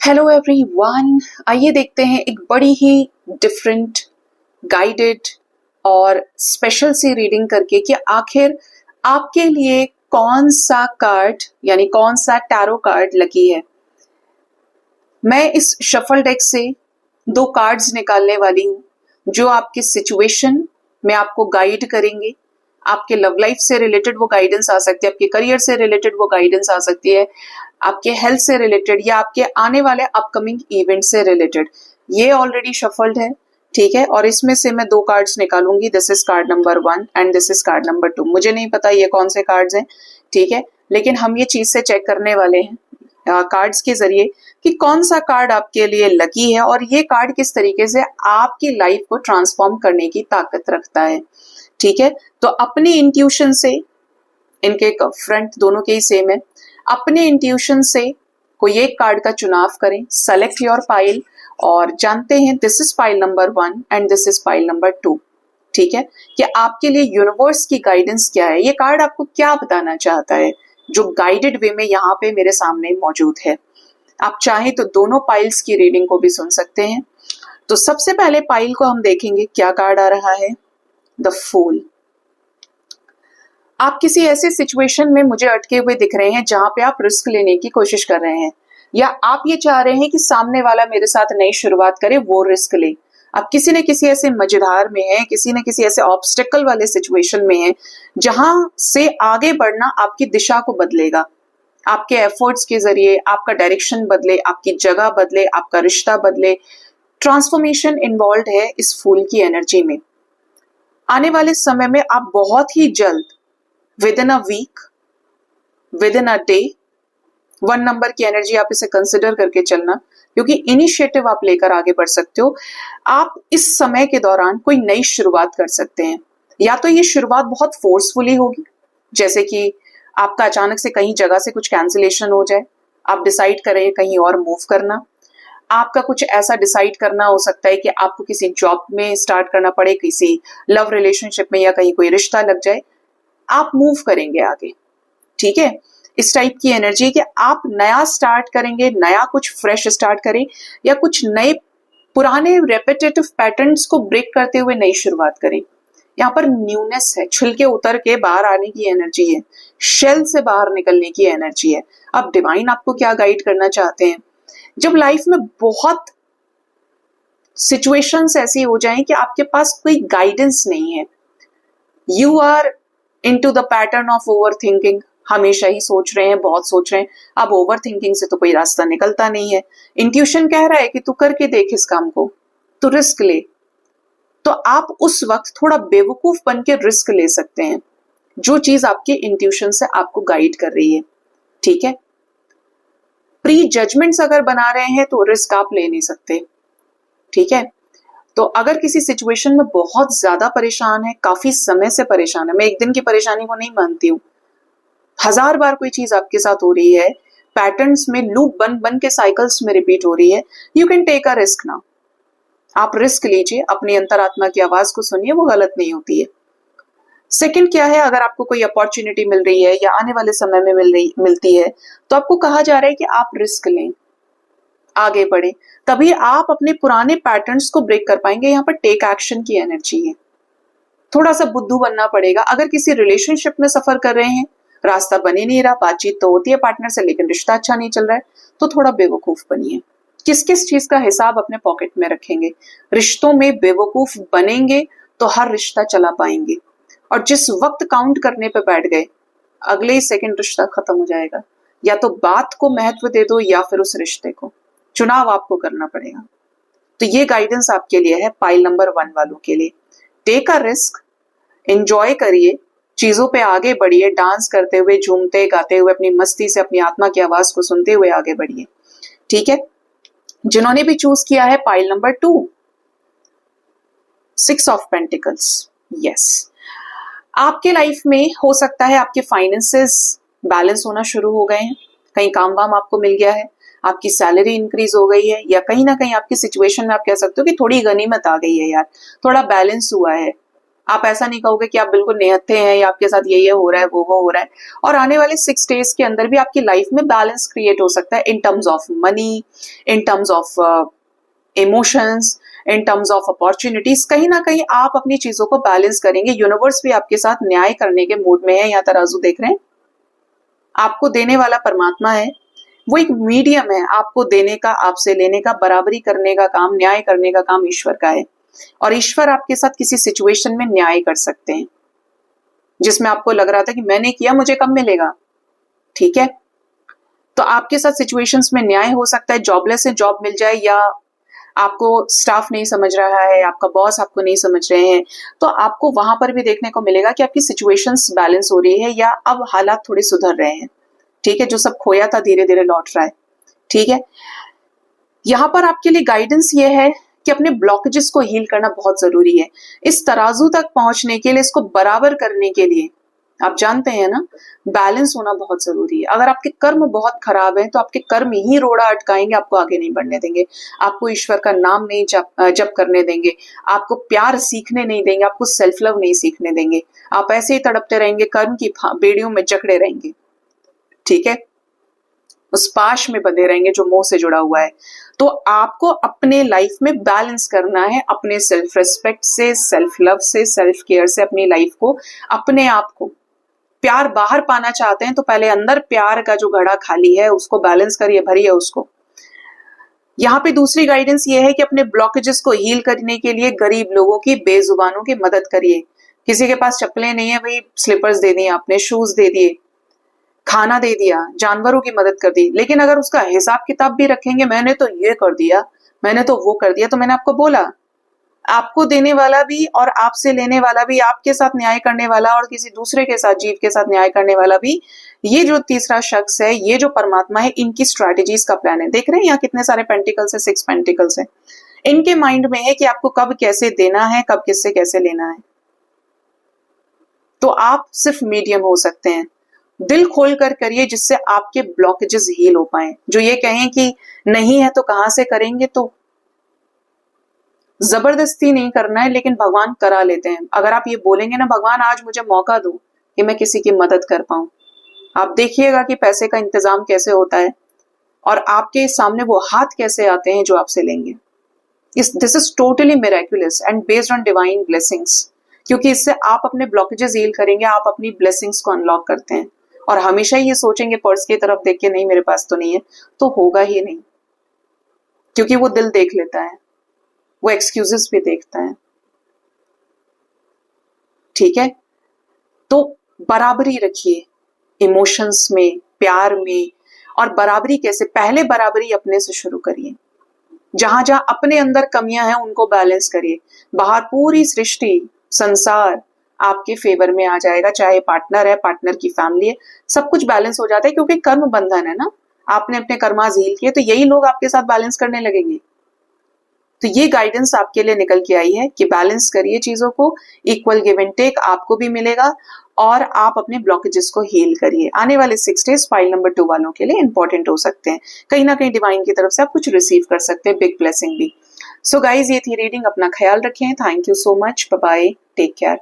Hello everyone, आइए देखते हैं एक बड़ी ही डिफरेंट, गाइडेड और स्पेशल सी रीडिंग करके कि आखिर आपके लिए कौन सा कार्ड यानी कौन सा टैरो कार्ड लकी है। मैं इस शफल डेक से दो कार्ड्स निकालने वाली हूँ जो आपकी सिचुएशन में आपको गाइड करेंगे। आपके लव लाइफ से रिलेटेड वो गाइडेंस आ सकती है, आपके करियर से रिलेटेड वो गाइडेंस आ सकती है, आपके हेल्थ से रिलेटेड या आपके आने वाले अपकमिंग इवेंट से रिलेटेड। ये ऑलरेडी शफल्ड है, ठीक है, और इसमें से मैं दो कार्ड्स निकालूंगी। This is card number 1 and this is card number 2। मुझे नहीं पता ये कौन से कार्ड्स हैं, ठीक है, लेकिन हम ये चीज से चेक करने वाले हैं कार्ड्स के जरिए कि कौन सा कार्ड आपके लिए लकी है और ये कार्ड किस तरीके से आपकी लाइफ को ट्रांसफॉर्म करने की ताकत रखता है, ठीक है। तो अपनी इंट्यूशन से, इनके फ्रंट दोनों के ही सेम है, अपने इंट्यूशन से कोई एक कार्ड का चुनाव करें, सेलेक्ट योर पाइल और जानते हैं this is pile number 1 and this is pile number 2, ठीक है, कि आपके लिए यूनिवर्स की गाइडेंस क्या है, ये कार्ड आपको क्या बताना चाहता है जो गाइडेड वे में यहाँ पे मेरे सामने मौजूद है। आप चाहें तो दोनों पाइल्स की रीडिंग को भी सुन सकते हैं। तो सबसे पहले पाइल को हम देखेंगे क्या कार्ड आ रहा है, द फूल। आप किसी ऐसे सिचुएशन में मुझे अटके हुए दिख रहे हैं जहां पे आप रिस्क लेने की कोशिश कर रहे हैं या आप ये चाह रहे हैं कि सामने वाला मेरे साथ नई शुरुआत करे, वो रिस्क ले। आप किसी न किसी ऐसे मजेदार में है, किसी न किसी ऐसे ऑब्स्टेकल वाले सिचुएशन में है जहां से आगे बढ़ना आपकी दिशा को बदलेगा, आपके एफर्ट्स के जरिए आपका डायरेक्शन बदले, आपकी जगह बदले, आपका रिश्ता बदले। ट्रांसफॉर्मेशन इन्वॉल्व है इस फूल की एनर्जी में। आने वाले समय में आप बहुत ही जल्द, within a week, within a day, 1 number की एनर्जी आप इसे कंसिडर करके चलना, क्योंकि इनिशिएटिव आप लेकर आगे बढ़ सकते हो। आप इस समय के दौरान कोई नई शुरुआत कर सकते हैं, या तो ये शुरुआत बहुत फोर्सफुली होगी, जैसे कि आपका अचानक से कहीं जगह से कुछ कैंसिलेशन हो जाए, आप डिसाइड करें कहीं और मूव करना। आपका कुछ ऐसा डिसाइड करना हो सकता है कि आपको किसी जॉब में स्टार्ट करना पड़े, किसी लव रिलेशनशिप में, या कहीं कोई रिश्ता लग जाए, आप मूव करेंगे आगे, ठीक है। इस टाइप की एनर्जी कि आप नया स्टार्ट करेंगे, नया कुछ फ्रेश स्टार्ट करें या कुछ नए पुराने रेपिटेटिव पैटर्न्स को ब्रेक करते हुए नई शुरुआत करें। यहाँ पर न्यूनेस है, छिलके उतर के बाहर आने की एनर्जी है, शेल से बाहर निकलने की एनर्जी है। अब डिवाइन आपको क्या गाइड करना चाहते हैं, जब लाइफ में बहुत सिचुएशंस ऐसी हो जाएं कि आपके पास कोई गाइडेंस नहीं है, you are into the pattern of overthinking, हमेशा ही सोच रहे हैं, बहुत सोच रहे हैं। अब ओवर थिंकिंग से तो कोई रास्ता निकलता नहीं है। इंट्यूशन कह रहा है कि तू करके देख इस काम को, तू रिस्क ले। तो आप उस वक्त थोड़ा बेवकूफ बन के रिस्क ले सकते हैं, जो चीज आपके इंट्यूशन से आपको गाइड कर रही है, ठीक है। प्री जजमेंट्स अगर बना रहे हैं तो रिस्क आप ले नहीं सकते, ठीक है। तो अगर किसी सिचुएशन में बहुत ज्यादा परेशान है, काफी समय से परेशान है, मैं एक दिन की परेशानी को नहीं मानती हूँ, 1000 बार कोई चीज आपके साथ हो रही है, पैटर्न्स में लूप बन बन के साइकिल्स में रिपीट हो रही है, you can take a risk now. आप रिस्क लीजिए, अपनी अंतरात्मा की आवाज को सुनिए, वो गलत नहीं होती है। सेकंड क्या है, अगर आपको कोई अपॉर्चुनिटी मिल रही है या आने वाले समय में मिलती है तो आपको कहा जा रहा है कि आप रिस्क लें, आगे बढ़े, तभी आप अपने पुराने पैटर्न्स को ब्रेक कर पाएंगे। यहाँ पर टेक एक्शन की एनर्जी है, थोड़ा सा बुद्धू बनना पड़ेगा। अगर किसी रिलेशनशिप में सफर कर रहे हैं, रास्ता बन ही नहीं रहा, बातचीत तो होती है पार्टनर से लेकिन रिश्ता अच्छा नहीं चल रहा है, तो थोड़ा बेवकूफ बनिए। किस किस चीज का हिसाब अपने पॉकेट में रखेंगे, रिश्तों में बेवकूफ बनेंगे तो हर रिश्ता चला पाएंगे, और जिस वक्त काउंट करने पे बैठ गए अगले ही सेकंड रिश्ता खत्म हो जाएगा। या तो बात को महत्व दे दो या फिर उस रिश्ते को, चुनाव आपको करना पड़ेगा। तो ये गाइडेंस आपके लिए है पाइल नंबर 1 वालों के लिए। टेक अ रिस्क, एंजॉय करिए, चीजों पे आगे बढ़िए, डांस करते हुए, झूमते गाते हुए, अपनी मस्ती से अपनी आत्मा की आवाज को सुनते हुए आगे बढ़िए, ठीक है। जिन्होंने भी चूज किया है pile number 2, 6 of pentacles, yes, आपके लाइफ में हो सकता है आपके फाइनेंसेस बैलेंस होना शुरू हो गए हैं, कहीं काम वाम आपको मिल गया है, आपकी सैलरी इंक्रीज हो गई है, या कहीं ना कहीं आपकी सिचुएशन में आप कह सकते हो कि थोड़ी गनीमत आ गई है यार, थोड़ा बैलेंस हुआ है, आप ऐसा नहीं कहोगे कि आप बिल्कुल निहत्थे हैं या आपके साथ ये हो रहा है वो हो रहा है। और आने वाले 6 डेज के अंदर भी आपकी लाइफ में बैलेंस क्रिएट हो सकता है in terms of money, in terms of emotions, in terms of opportunities. कहीं ना कहीं आप अपनी चीजों को बैलेंस करेंगे। यूनिवर्स भी आपके साथ न्याय करने के मूड में है। यहाँ तराजू देख रहे हैं, आपको देने वाला परमात्मा है, वो एक मीडियम है। आपको देने का, आपसे लेने का, बराबरी करने का काम, न्याय करने का काम ईश्वर का है। और ईश्वर आपके साथ किसी सिचुएशन में न्याय कर सकते हैं जिसमें आपको लग रहा था कि मैंने किया, मुझे कब मिलेगा। ठीक है, तो आपके साथ सिचुएशंस में न्याय हो सकता है। जॉबलेस है, जॉब मिल जाए, या आपको स्टाफ नहीं समझ रहा है, आपका बॉस आपको नहीं समझ रहे हैं, तो आपको वहां पर भी देखने को मिलेगा कि आपकी सिचुएशंस बैलेंस हो रही है या अब हालात थोड़े सुधर रहे हैं। ठीक है, जो सब खोया था धीरे धीरे लौट रहा है। ठीक है, यहां पर आपके लिए गाइडेंस ये है कि अपने ब्लॉकेजेस को हील करना बहुत जरूरी है। इस तराजू तक पहुंचने के लिए, इसको बराबर करने के लिए, आप जानते हैं ना, बैलेंस होना बहुत जरूरी है। अगर आपके कर्म बहुत खराब हैं तो आपके कर्म ही रोड़ा अटकाएंगे, आपको आगे नहीं बढ़ने देंगे, आपको ईश्वर का नाम नहीं जप करने देंगे, आपको प्यार सीखने नहीं देंगे, आपको सेल्फ लव नहीं सीखने देंगे। आप ऐसे ही तड़पते रहेंगे, कर्म की बेड़ियों में जकड़े रहेंगे। ठीक है, उस पाश में बंधे रहेंगे जो मोह से जुड़ा हुआ है। तो आपको अपने लाइफ में बैलेंस करना है, अपने सेल्फ रिस्पेक्ट से, सेल्फ लव से, सेल्फ केयर से अपनी लाइफ को, अपने आप को। प्यार बाहर पाना चाहते हैं तो पहले अंदर प्यार का जो घड़ा खाली है उसको बैलेंस करिए, भरिए उसको। यहाँ पे दूसरी गाइडेंस ये है कि अपने ब्लॉकेजेस को हील करने के लिए गरीब लोगों की, बेजुबानों की मदद करिए। किसी के पास चप्पलें नहीं है, भाई स्लीपर्स दे दिए आपने, शूज दे दिए, खाना दे दिया, जानवरों की मदद कर दी। लेकिन अगर उसका हिसाब किताब भी रखेंगे, मैंने तो ये कर दिया, मैंने तो वो कर दिया, तो मैंने आपको बोला, आपको देने वाला भी और आपसे लेने वाला भी, आपके साथ न्याय करने वाला और किसी दूसरे के साथ, जीव के साथ न्याय करने वाला भी, ये जो तीसरा शख्स है, ये जो परमात्मा है, इनकी स्ट्रैटेजीज का प्लान है। देख रहे हैं यहाँ कितने सारे पेंटिकल्स है, 6 पेंटिकल्स है। इनके माइंड में है कि आपको कब कैसे देना है, कब किससे कैसे लेना है। तो आप सिर्फ मीडियम हो सकते हैं। दिल खोल कर करिए जिससे आपके ब्लॉकेजेस हील हो पाए। जो ये कहें कि नहीं है तो कहां से करेंगे, तो जबरदस्ती नहीं करना है, लेकिन भगवान करा लेते हैं। अगर आप ये बोलेंगे ना, भगवान आज मुझे मौका दो कि मैं किसी की मदद कर पाऊं, आप देखिएगा कि पैसे का इंतजाम कैसे होता है और आपके सामने वो हाथ कैसे आते हैं जो आपसे लेंगे। This is totally miraculous and based on divine blessings, क्योंकि इससे आप अपने ब्लॉकेजेस हील करेंगे, आप अपनी ब्लेसिंग्स को अनलॉक करते हैं। और हमेशा ये सोचेंगे पर्स की तरफ देख के, नहीं मेरे पास तो नहीं है, तो होगा ही नहीं, क्योंकि वो दिल देख लेता है, वो एक्सक्यूजेस भी देखता है। ठीक है, तो बराबरी रखिए इमोशंस में, प्यार में। और बराबरी कैसे, पहले बराबरी अपने से शुरू करिए। जहां जहां अपने अंदर कमियां हैं उनको बैलेंस करिए। बाहर पूरी सृष्टि, संसार आपके फेवर में आ जाएगा, चाहे पार्टनर है, पार्टनर की फैमिली है, सब कुछ बैलेंस हो जाता है, क्योंकि कर्म बंधन है ना। आपने अपने कर्मास हील किए तो यही लोग आपके साथ बैलेंस करने लगेंगे। तो ये गाइडेंस आपके लिए निकल के आई है कि बैलेंस करिए चीजों को, इक्वल गिव एंड टेक आपको भी मिलेगा और आप अपने ब्लॉकेजेस को हील करिए। आने वाले 6 डेज फाइल नंबर 2 वालों के लिए इंपॉर्टेंट हो सकते हैं। कहीं ना कहीं डिवाइन की तरफ से आप कुछ रिसीव कर सकते हैं, बिग ब्लेसिंग भी। सो गाइज, ये थी रीडिंग। अपना ख्याल रखें। Thank you so much. Bye bye, take care.